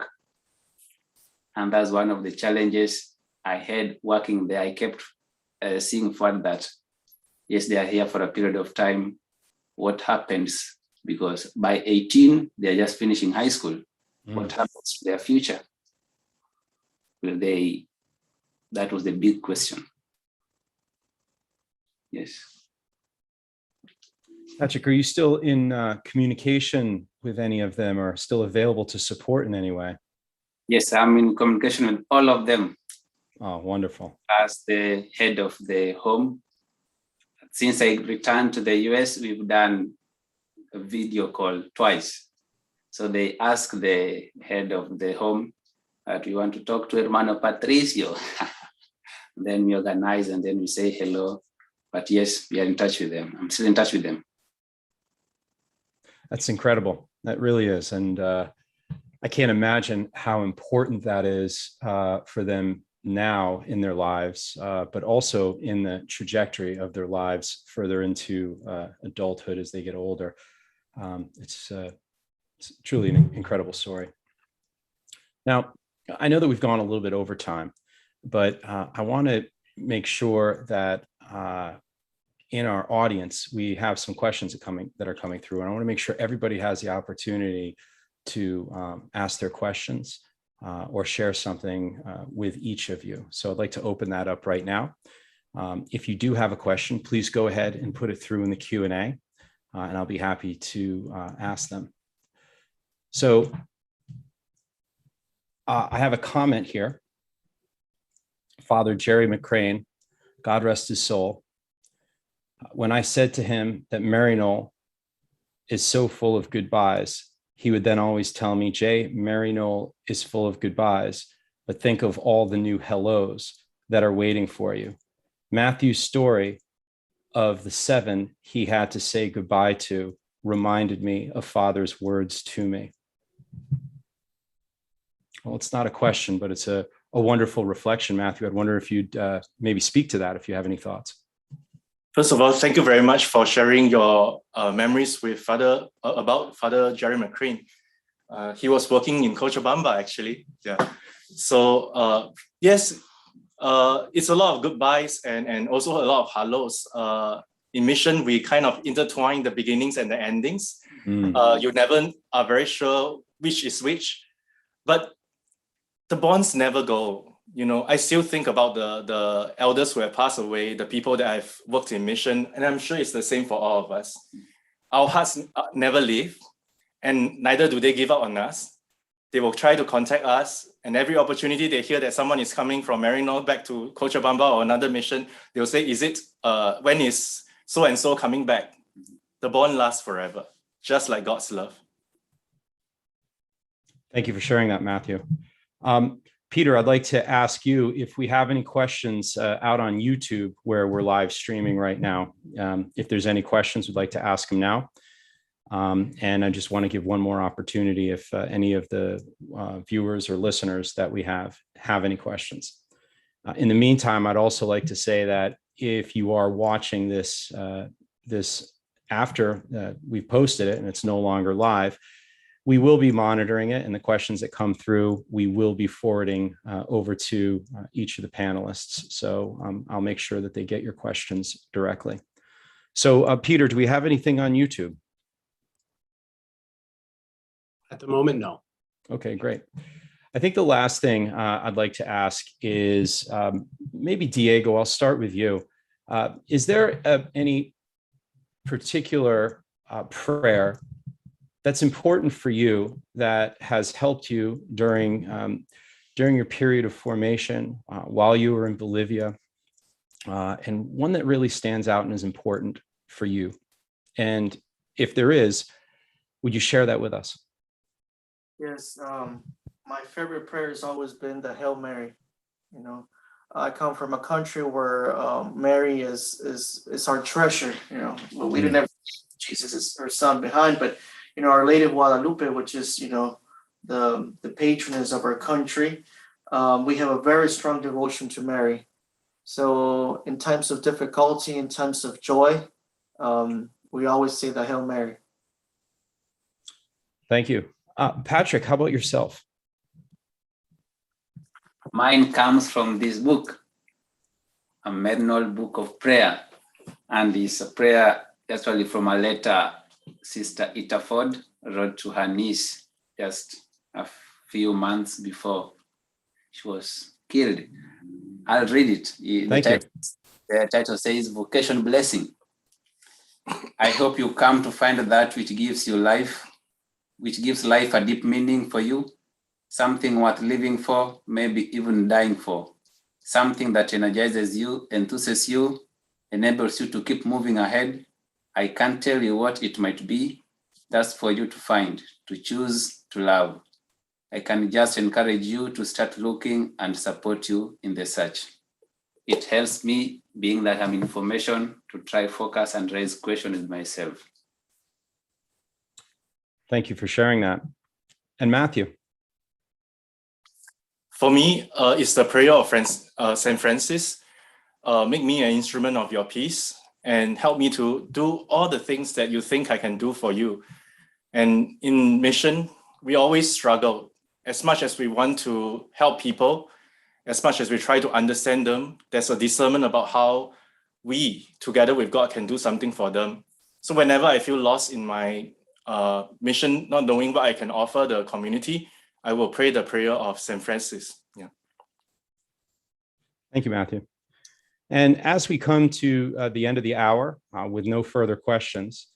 And that's one of the challenges I had working there. I kept seeing forward that, yes, they are here for a period of time. What happens? Because by 18, they're just finishing high school. What happens to their future? Will they? That was the big question. Yes. Patrick, are you still in communication with any of them, or still available to support in any way? Yes, I'm in communication with all of them. Oh, wonderful. As the head of the home. Since I returned to the US, we've done a video call twice. So they ask the head of the home that we want to talk to Hermano Patricio. Then we organize and then we say hello. But yes, we are in touch with them. I'm still in touch with them. That's incredible. That really is. And I can't imagine how important that is for them now in their lives, but also in the trajectory of their lives further into adulthood as they get older. It's truly an incredible story. Now, I know that we've gone a little bit over time, but I want to make sure that in our audience, we have some questions that are coming through. And I want to make sure everybody has the opportunity to ask their questions or share something with each of you. So I'd like to open that up right now. If you do have a question, please go ahead and put it through in the Q&A, and I'll be happy to ask them. So I have a comment here. Father Jerry McCrane, God rest his soul. When I said to him that Maryknoll is so full of goodbyes, he would then always tell me, Jay, Maryknoll is full of goodbyes, but think of all the new hellos that are waiting for you. Matthew's story of the 7 he had to say goodbye to reminded me of Father's words to me. Well, it's not a question, but it's a wonderful reflection, Matthew. I'd wonder if you'd maybe speak to that if you have any thoughts. First of all, thank you very much for sharing your memories with about Father Jerry McCrane. He was working in Cochabamba, actually. Yeah. So yes, it's a lot of goodbyes and also a lot of hellos. In mission, we kind of intertwine the beginnings and the endings. You never are very sure which is which, but the bonds never go. You know, I still think about the elders who have passed away, the people that I've worked in mission, and I'm sure it's the same for all of us. Our hearts never leave, and neither do they give up on us. They will try to contact us, and every opportunity they hear that someone is coming from Maryknoll back to Cochabamba or another mission, they'll say, when is so-and-so coming back? The bond lasts forever, just like God's love. Thank you for sharing that, Matthew. Peter, I'd like to ask you if we have any questions out on YouTube where we're live streaming right now. If there's any questions, we'd like to ask them now. And I just want to give one more opportunity if any of the viewers or listeners that we have any questions. In the meantime, I'd also like to say that if you are watching this after we've posted it and it's no longer live, we will be monitoring it, and the questions that come through, we will be forwarding over to each of the panelists. So I'll make sure that they get your questions directly. So Peter, do we have anything on YouTube? At the moment, no. Okay, great. I think the last thing I'd like to ask is maybe Diego, I'll start with you. Is there any particular prayer that's important for you that has helped you during your period of formation while you were in Bolivia, and one that really stands out and is important for you? And if there is, would you share that with us? Yes, my favorite prayer has always been the Hail Mary. You know, I come from a country where Mary is our treasure. You know, we didn't have Jesus as her son behind, but you know, Our Lady of Guadalupe, which is, you know, the patroness of our country, we have a very strong devotion to Mary. So in times of difficulty, in times of joy, we always say the Hail Mary. Thank you. Patrick, how about yourself? Mine comes from this book, a Maryknoll Book of Prayer, and it's a prayer actually from a letter Sister Itaford wrote to her niece just a few months before she was killed. I'll read it. The title says, Vocation Blessing. I hope you come to find that which gives you life, which gives life a deep meaning for you, something worth living for, maybe even dying for, something that energizes you, enthuses you, enables you to keep moving ahead. I can't tell you what it might be. That's for you to find, to choose, to love. I can just encourage you to start looking and support you in the search. It helps me, being that I'm in formation, to try focus and raise questions with myself. Thank you for sharing that. And Matthew? For me, it's the prayer of St. Francis. Make me an instrument of your peace, and help me to do all the things that you think I can do for you. And in mission, we always struggle. As much as we want to help people, as much as we try to understand them, there's a discernment about how we, together with God, can do something for them. So whenever I feel lost in my mission, not knowing what I can offer the community, I will pray the prayer of St. Francis. Yeah. Thank you, Matthew. And as we come to the end of the hour with no further questions,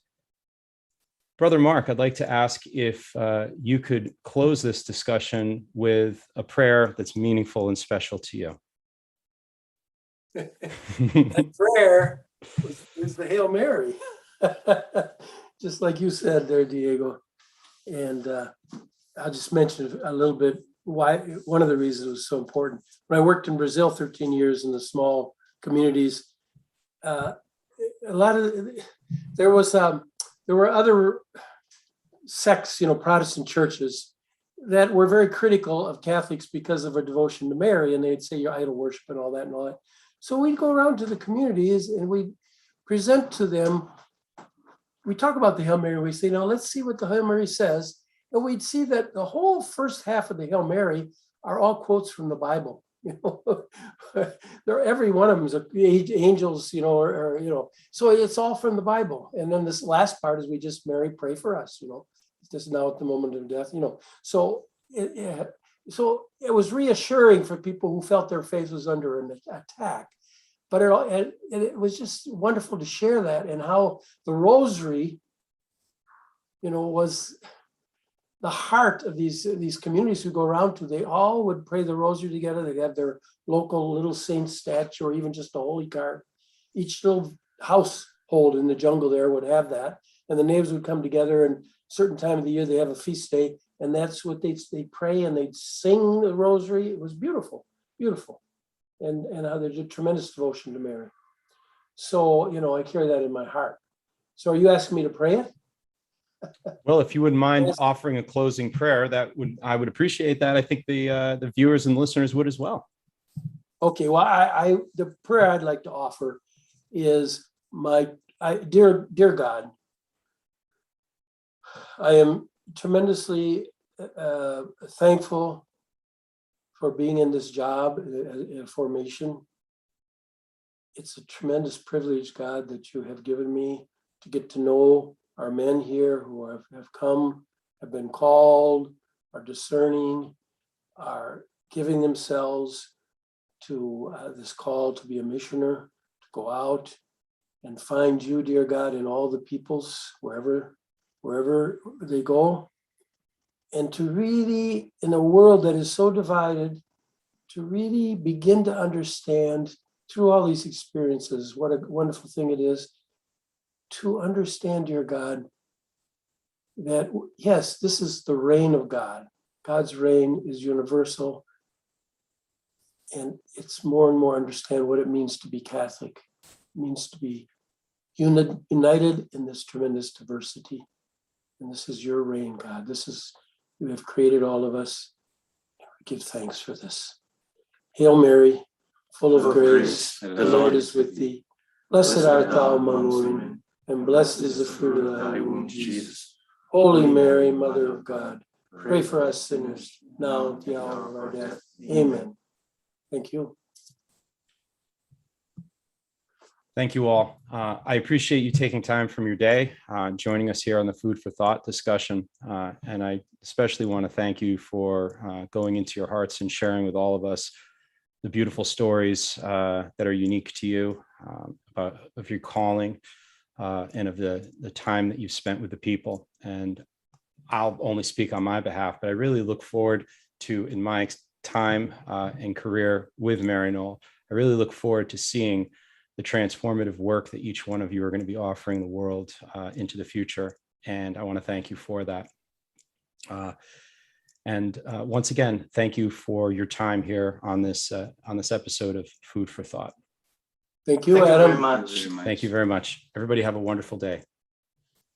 Brother Mark, I'd like to ask if you could close this discussion with a prayer that's meaningful and special to you. That prayer is the Hail Mary, just like you said there, Diego. And I'll just mention a little bit why one of the reasons it was so important. When I worked in Brazil 13 years in the small communities, there were other sects, Protestant churches that were very critical of Catholics because of our devotion to Mary, and they'd say you're idol worship and all that. So we'd go around to the communities and we'd present to them. We talk about the Hail Mary, we say, now let's see what the Hail Mary says. And we'd see that the whole first half of the Hail Mary are all quotes from the Bible. They're, every one of them is angels, so it's all from the Bible. And then this last part is we just, Mary, pray for us, just now at the moment of death, So it was reassuring for people who felt their faith was under an attack. But it was just wonderful to share that, and how the rosary, was the heart of these communities who go around to. They all would pray the rosary together. They'd have their local little saint statue, or even just a holy card. Each little household in the jungle there would have that, and the neighbors would come together. And certain time of the year they have a feast day, and that's what they pray, and they'd sing the rosary. It was beautiful, beautiful. And there's a tremendous devotion to Mary. So, I carry that in my heart. So are you asking me to pray it? Well, if you wouldn't mind offering a closing prayer, I would appreciate that. I think the viewers and listeners would as well. Okay, well, the prayer I'd like to offer is dear God, I am tremendously thankful for being in this job in formation. It's a tremendous privilege, God, that you have given me to get to know our men here who have come, have been called, are discerning, are giving themselves to this call to be a missioner, to go out and find you, dear God, in all the peoples, wherever they go. And to really, in a world that is so divided, to really begin to understand through all these experiences, what a wonderful thing it is to understand, dear God, that yes, this is the reign of God. God's reign is universal. And it's more and more understand what it means to be Catholic. It means to be united in this tremendous diversity. And this is your reign, God. You have created all of us. We give thanks for this. Hail Mary, full of grace, the Lord is with thee. Blessed art thou among women, and blessed is the fruit of thy womb, Jesus. Holy Mary, Mother of God, pray for us sinners, now at the hour of our death. Amen. Thank you. Thank you all. I appreciate you taking time from your day, joining us here on the Food for Thought discussion. And I especially want to thank you for going into your hearts and sharing with all of us the beautiful stories that are unique to you, of your calling, and of the time that you've spent with the people. And I'll only speak on my behalf, but I really look forward to, in my time and career with Maryknoll, I really look forward to seeing the transformative work that each one of you are going to be offering the world into the future. And I want to thank you for that. And once again, thank you for your time here on this episode of Food for Thought. Thank you, Adam. Very much. Thank you very much. Everybody have a wonderful day.